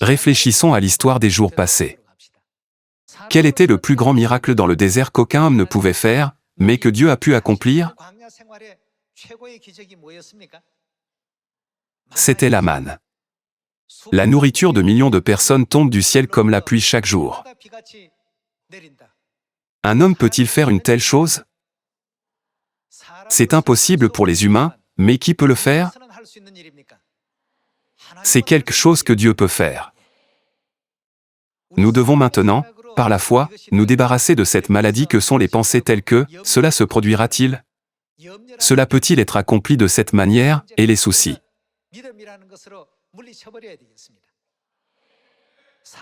Réfléchissons à l'histoire des jours passés. Quel était le plus grand miracle dans le désert qu'aucun homme ne pouvait faire, mais que Dieu a pu accomplir? C'était la manne. La nourriture de millions de personnes tombe du ciel comme la pluie chaque jour. Un homme peut-il faire une telle chose? C'est impossible pour les humains, mais qui peut le faire? C'est quelque chose que Dieu peut faire. Nous devons maintenant, par la foi, nous débarrasser de cette maladie que sont les pensées telles que « cela se produira-t-il » ? Cela peut-il être accompli de cette manière, et les soucis.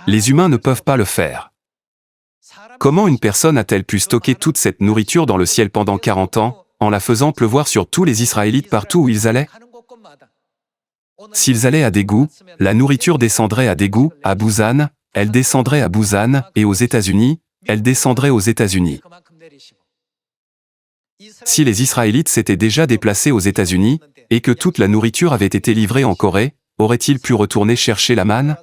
Les humains ne peuvent pas le faire. Comment une personne a-t-elle pu stocker toute cette nourriture dans le ciel pendant 40 ans, en la faisant pleuvoir sur tous les Israélites partout où ils allaient? S'ils allaient à Dégoût, la nourriture descendrait à Dégoût, à Bouzan, elle descendrait à Bouzan, et aux États-Unis, elle descendrait aux États-Unis. Si les Israélites s'étaient déjà déplacés aux États-Unis, et que toute la nourriture avait été livrée en Corée, auraient-ils pu retourner chercher la manne?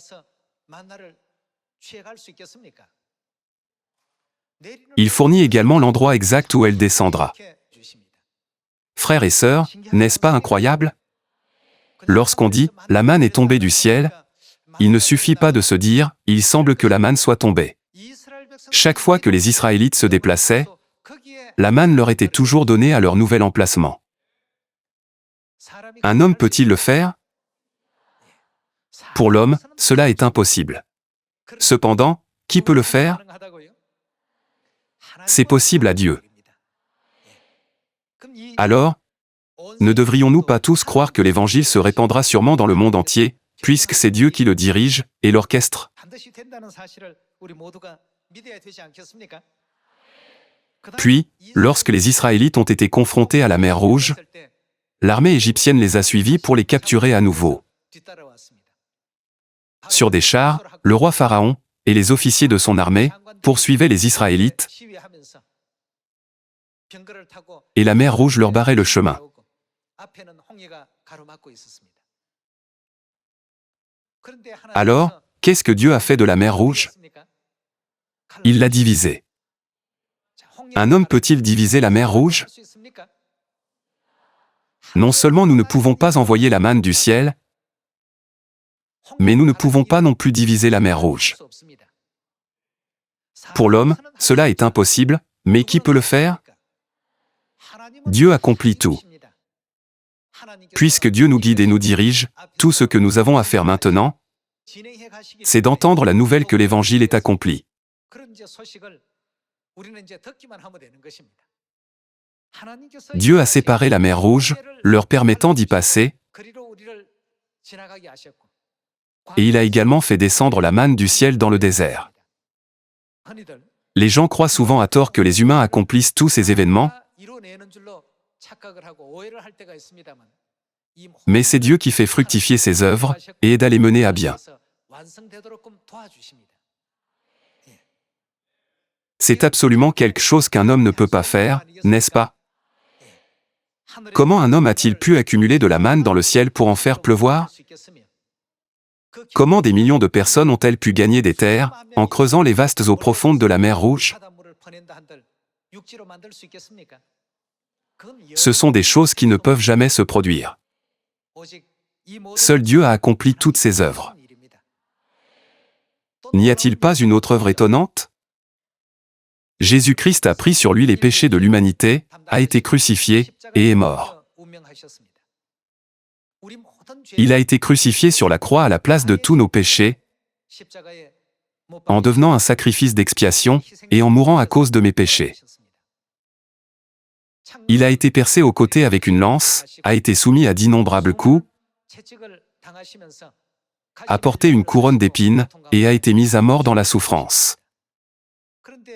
Il fournit également l'endroit exact où elle descendra. Frères et sœurs, n'est-ce pas incroyable? Lorsqu'on dit « la manne est tombée du ciel », il ne suffit pas de se dire « il semble que la manne soit tombée ». Chaque fois que les Israélites se déplaçaient, la manne leur était toujours donnée à leur nouvel emplacement. Un homme peut-il le faire? Pour l'homme, cela est impossible. Cependant, qui peut le faire? C'est possible à Dieu. Alors, ne devrions-nous pas tous croire que l'Évangile se répandra sûrement dans le monde entier, puisque c'est Dieu qui le dirige et l'orchestre? Puis, lorsque les Israélites ont été confrontés à la mer Rouge, l'armée égyptienne les a suivis pour les capturer à nouveau. Sur des chars, le roi Pharaon et les officiers de son armée poursuivaient les Israélites, et la mer Rouge leur barrait le chemin. Alors, qu'est-ce que Dieu a fait de la mer Rouge? Il l'a divisée. Un homme peut-il diviser la mer Rouge? Non seulement nous ne pouvons pas envoyer la manne du ciel, mais nous ne pouvons pas non plus diviser la mer Rouge. Pour l'homme, cela est impossible, mais qui peut le faire? Dieu accomplit tout. Puisque Dieu nous guide et nous dirige, tout ce que nous avons à faire maintenant, c'est d'entendre la nouvelle que l'Évangile est accompli. Dieu a séparé la mer Rouge, leur permettant d'y passer, et il a également fait descendre la manne du ciel dans le désert. Les gens croient souvent à tort que les humains accomplissent tous ces événements, mais c'est Dieu qui fait fructifier ses œuvres et aide à les mener à bien. C'est absolument quelque chose qu'un homme ne peut pas faire, n'est-ce pas? Comment un homme a-t-il pu accumuler de la manne dans le ciel pour en faire pleuvoir? Comment des millions de personnes ont-elles pu gagner des terres en creusant les vastes eaux profondes de la mer Rouge? Ce sont des choses qui ne peuvent jamais se produire. Seul Dieu a accompli toutes ces œuvres. N'y a-t-il pas une autre œuvre étonnante? Jésus-Christ a pris sur lui les péchés de l'humanité, a été crucifié et est mort. Il a été crucifié sur la croix à la place de tous nos péchés, en devenant un sacrifice d'expiation et en mourant à cause de mes péchés. Il a été percé au côté avec une lance, a été soumis à d'innombrables coups, a porté une couronne d'épines et a été mis à mort dans la souffrance.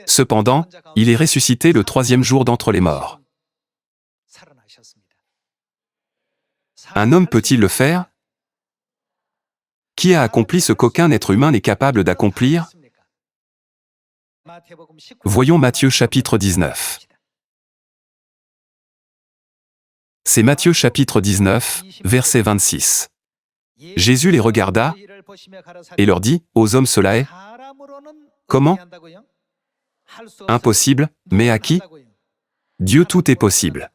Cependant, il est ressuscité le 3e jour d'entre les morts. Un homme peut-il le faire? Qui a accompli ce qu'aucun être humain n'est capable d'accomplir? Voyons Matthieu chapitre 19. C'est Matthieu chapitre 19, verset 26. Jésus les regarda et leur dit, aux hommes cela est. Comment? Impossible, mais à qui? Dieu tout est possible.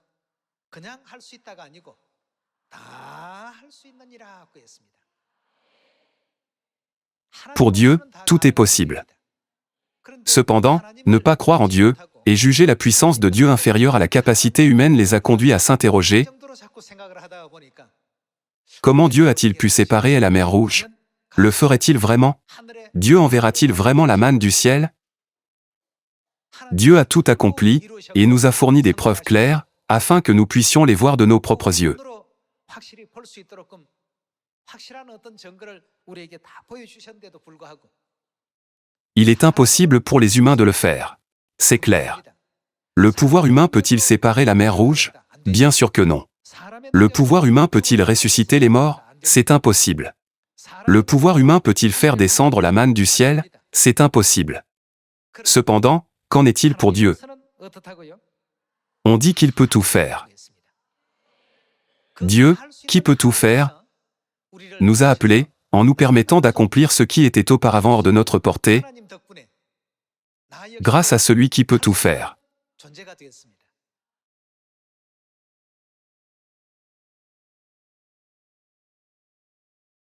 Pour Dieu, tout est possible. Cependant, ne pas croire en Dieu et juger la puissance de Dieu inférieure à la capacité humaine les a conduits à s'interroger: comment Dieu a-t-il pu séparer la mer Rouge? Le ferait-il vraiment? Dieu enverra-t-il vraiment la manne du ciel? Dieu a tout accompli et nous a fourni des preuves claires afin que nous puissions les voir de nos propres yeux. Il est impossible pour les humains de le faire. C'est clair. Le pouvoir humain peut-il séparer la mer Rouge? Bien sûr que non. Le pouvoir humain peut-il ressusciter les morts? C'est impossible. Le pouvoir humain peut-il faire descendre la manne du ciel? C'est impossible. Cependant, qu'en est-il pour Dieu? On dit qu'il peut tout faire. Dieu, qui peut tout faire, nous a appelés, en nous permettant d'accomplir ce qui était auparavant hors de notre portée, grâce à celui qui peut tout faire.